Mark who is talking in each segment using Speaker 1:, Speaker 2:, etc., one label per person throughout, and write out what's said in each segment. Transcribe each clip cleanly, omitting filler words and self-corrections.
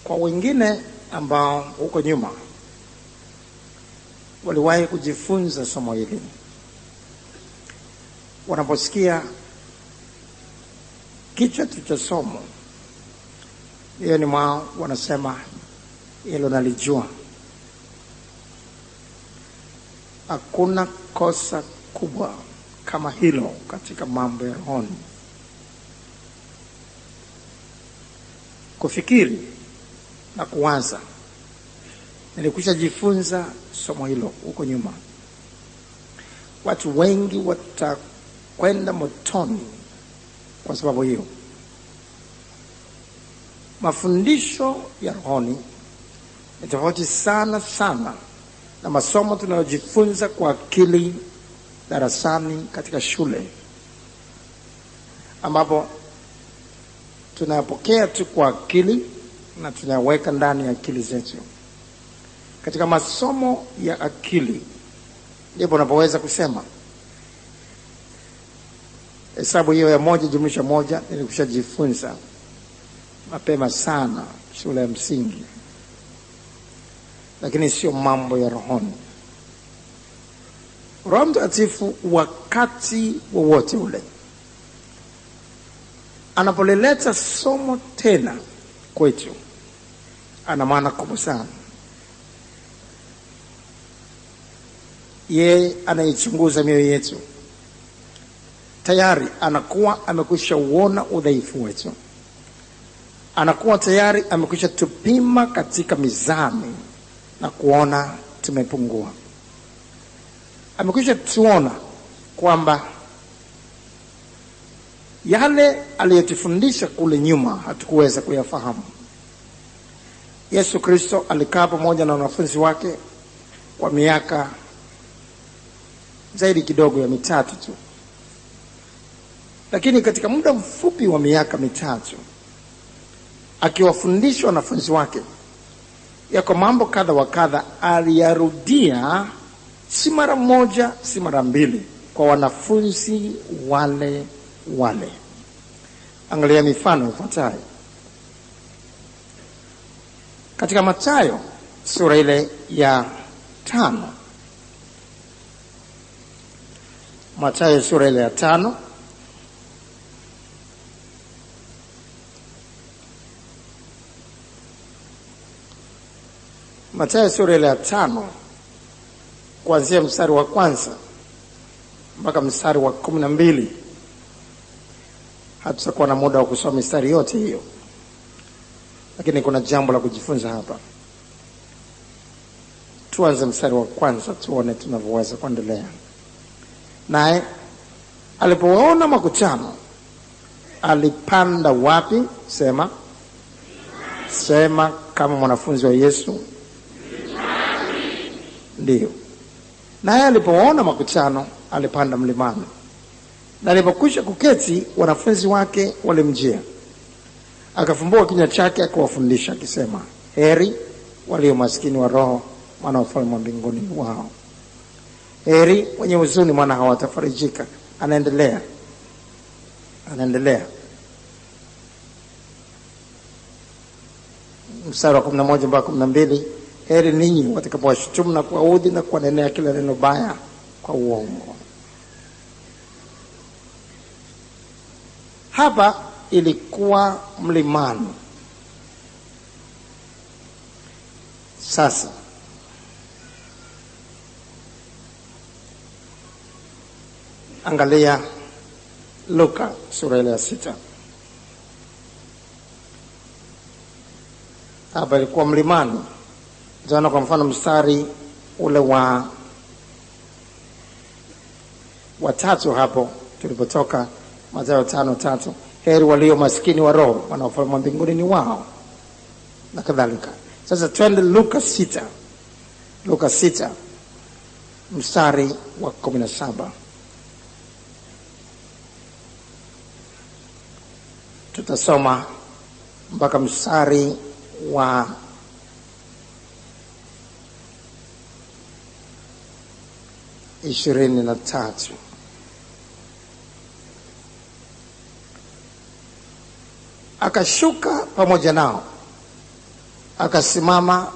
Speaker 1: Kwa wengine ambao huko nyuma waliwahi kujifunza somo hili, wanaposikia kichwa cha somo hiyo, ni mwao wanasema hilo nalijua. Hakuna kosa kubwa kama hilo katika mambo ya rohoni. Kufikiri na kuwaza, nilikwisha jifunza somo hilo huko nyuma. Watu wengi watakwenda motoni kwa sababu hiyo. Mafundisho ya rohoni ni tofauti sana na masomo tunayojifunza kwa akili darasani katika shule, ambapo tunapokea tu kwa akili na tunaweka ndani ya akili zetu. Katika masomo ya akili ndipo unapoweza kusema hesabu hiyo ya 1+1 nilikwishajifunza mapema sana shule ya msingi, lakini sio mambo ya rohoni. Roho Mtakatifu wakati wowote ule anapolileta somo tena kwetu, ana maana kubwa sana. Yeye anaichunguza mioyo yetu, tayari anakuwa amekwisha uona udhaifu wetu, anakuwa tayari amekwisha tupima katika mizani na kuona tumepungua. Amekwisha tuona kwamba yale aliyotufundisha kule nyuma hatukuweza kuyafahamu. Yesu Kristo alikaa pamoja na wanafunzi wake kwa miaka zaidi kidogo ya 3 tu, lakini katika muda mfupi wa miaka 3 akiwafundisha wanafunzi wake, yako mambo kadha wa kadha aliyarudia, si mara moja, si mara 2, kwa wanafunzi wale. Angalia mifano ifuatayo katika Mathayo sura ile ya 5. Mathayo sura ile ya 5 Mathayo sura ile ya 5 kuanzia mstari wa 1 mpaka mstari wa 12. Hatutakuwa na muda wa kusoma mistari yote hiyo, lakini kuna jambo la kujifunza hapa. Tuanze mstari wa 1 tuone tunavyoweza kuendelea. Naye alipoona makutano alipanda wapi? Sema kama mwanafunzi wa Yesu. Ndio. Naye alipoona makutano alipanda mlimani, na alipokwisha kuketi wanafunzi wake walimjia. Akafumbua kinywa chake akawafundisha akisema, heri walio maskini wa roho, maana ufalme wa mbinguni wao. Heri wenye huzuni, maana hawatafarijika. Anaendelea mstari wa 11 mpaka 12. Heri ninyi watakapowashutumu na kuwaudhi na kuwanenea kila neno baya kwa uongo. Hapa ilikuwa mlimani. Sasa angalia Luka sura ile ya 6. Hapa ilikuwa mlimani. Jana kwa mfano mstari ule wa 3 hapo tulipotoka, Mathayo 5:3, heri walio maskini wa roho, maana ufalme wa mbinguni ni wao, na kadhalika. Sasa twende Luka 6 mstari wa 17. Tutasoma mpaka mstari wa 23. Akashuka pamoja nao Akasimama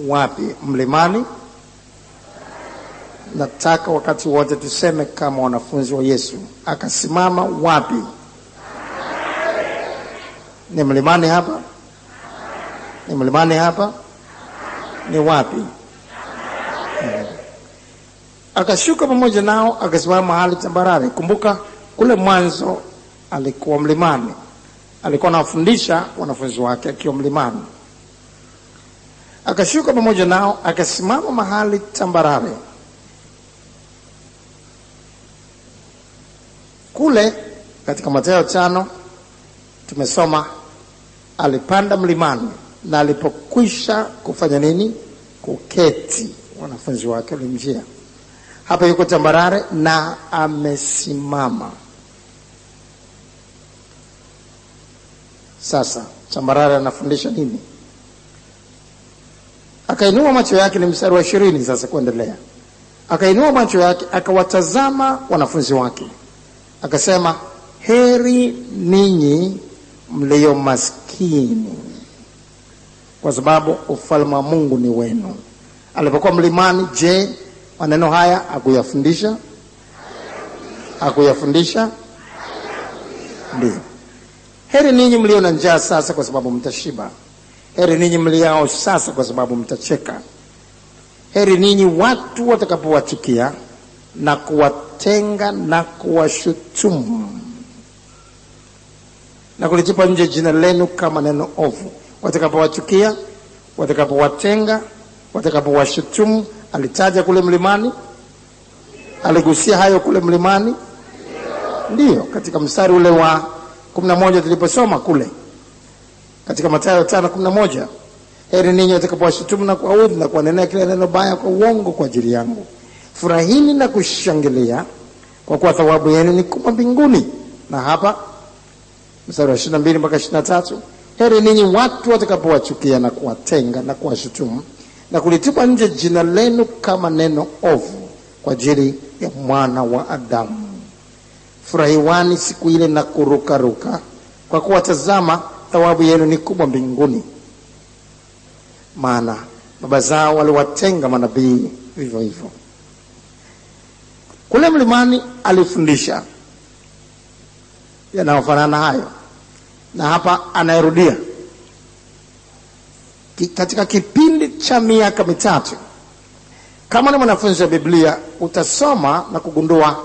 Speaker 1: wapi? Mlimani. Nataka wakati wote tuseme kama wanafunzi wa Yesu. Akasimama wapi? Ni mlimani hapa? Ni mlimani hapa? Ni wapi? Akashuka pamoja nao, akasimama mahali tambarare. Kumbuka kule mwanzo alikuwa mlimani. Alikuwa anawafundisha wanafunzi wake akiwa mlimani. Akashuka pamoja nao, akasimama mahali tambarare. Kule katika Mathayo 5 tumesoma alipanda mlimani, na alipokwisha kufanya nini? Kuketi, wanafunzi wake walimjia. Hapa yuko tambarare na amesimama. Sasa tambarare anafundisha nini? Akainua macho yake, ni mstari wa 20 sasa kuendelea. Akainua macho yake, akawatazama wanafunzi wake, akasema, heri ninyi mlio maskini, kwa sababu ufalme wa Mungu ni wenu. Alipokuwa mlimani, je, maneno haya hakuyafundisha? Hakuyafundisha? Ndio. Heri ninyi mlio na njaa sasa, kwa sababu mtashiba. Heri ninyi mliao sasa, kwa sababu mtacheka. Heri ninyi watu watakapowachukia na kuwatenga na kuwashutumu na kulitupa nje jina lenu kama neno ovu. Watakapowachukia, watakapowatenga, watakapowashutumu. Alitaja kule mlimani? Aligusia hayo kule mlimani? Ndio, katika mstari ule wa 11 tuliposoma kule katika Mathayo 5:11. Heri ninyi watakapowashutumu na kuwaudhi na kuwanenea kila neno baya kwa uongo kwa ajili yangu. Furahini na kushangilia, kwa kuwa thawabu yenu ni kubwa mbinguni. Na hapa mstari wa 22 mpaka 23. Heri ninyi watu watakapowachukia na kuwatenga na kuwashutumu na kulitupa nje jina lenu kama neno ovu kwa ajili ya Mwana wa Adamu. Furahiwani siku ile na kurukaruka, kwa kuwa tazama, thawabu yenu ni kubwa mbinguni. Maana baba zao waliwatenga manabii vivyo hivyo. Kule mlimani alifundisha yanayofanana hayo, na hapa anayerudia katika kipindi cha miaka 3. Kama ni mwanafunzi wa Biblia utasoma na kugundua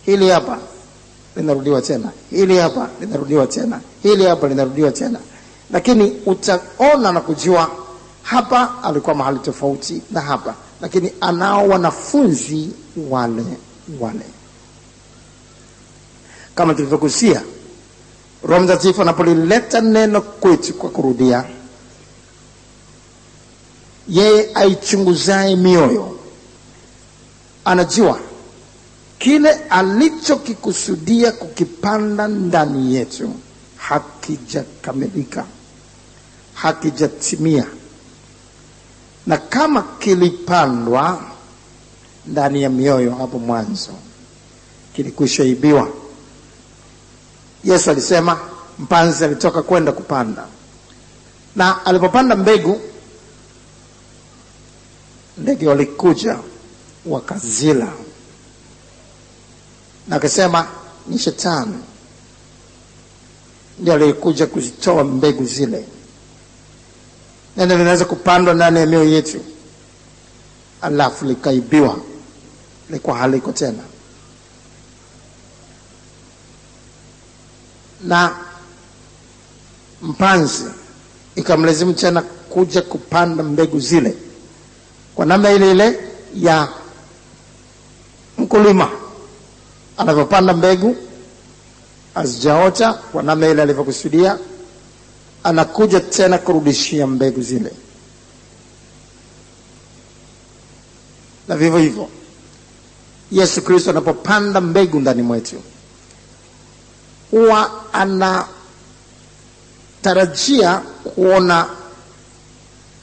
Speaker 1: hili hapa linarudiwa tena, hili hapa linarudiwa tena, hili hapa linarudiwa tena, lakini utaona na kujua hapa alikuwa mahali tofauti na hapa, lakini anao wanafunzi wale wale. Kama tulivyokusia, Roho Mtakatifu anapolileta neno kwetu kwa kurudia, yeye aichunguzaye mioyo anajua kile alichokikusudia kukipanda ndani yetu hakijakamilika, hakijatimia. Na kama kilipandwa ndani ya mioyo hapo mwanzo, kilikwisha ibiwa. Yesu alisema mpanzi alitoka kwenda kupanda, na alipopanda mbegu, ndege walikuja wakazila, na akasema ni shetani ndiye alikuja kuzitoa mbegu zile. Neno linaweza kupandwa ndani ya mioyo yetu, alafu likaibiwa, likuwa haliko tena. Na mpanzi ikamlazimu tena kuja kupanda mbegu zile kwa namna ile ile ya mkulima anavyopanda mbegu hazijaota kwa namna ile alivyokusudia, anakuja tena kurudishia mbegu zile. Na vivyo hivyo Yesu Kristo anapopanda mbegu ndani mwetu, huwa anatarajia kuona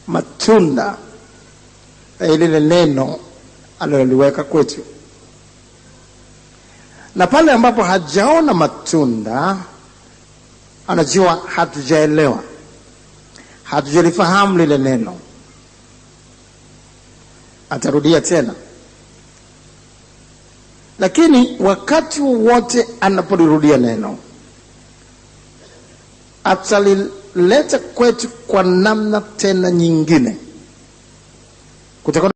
Speaker 1: matunda ya lile neno aliloliweka kwetu. Na pale ambapo hajaona matunda, anajua hatujaelewa, hatujalifahamu lile neno. Atarudia tena, lakini wakati wowote anapolirudia neno atalileta kwetu kwa namna tena nyingine. Kutakuwa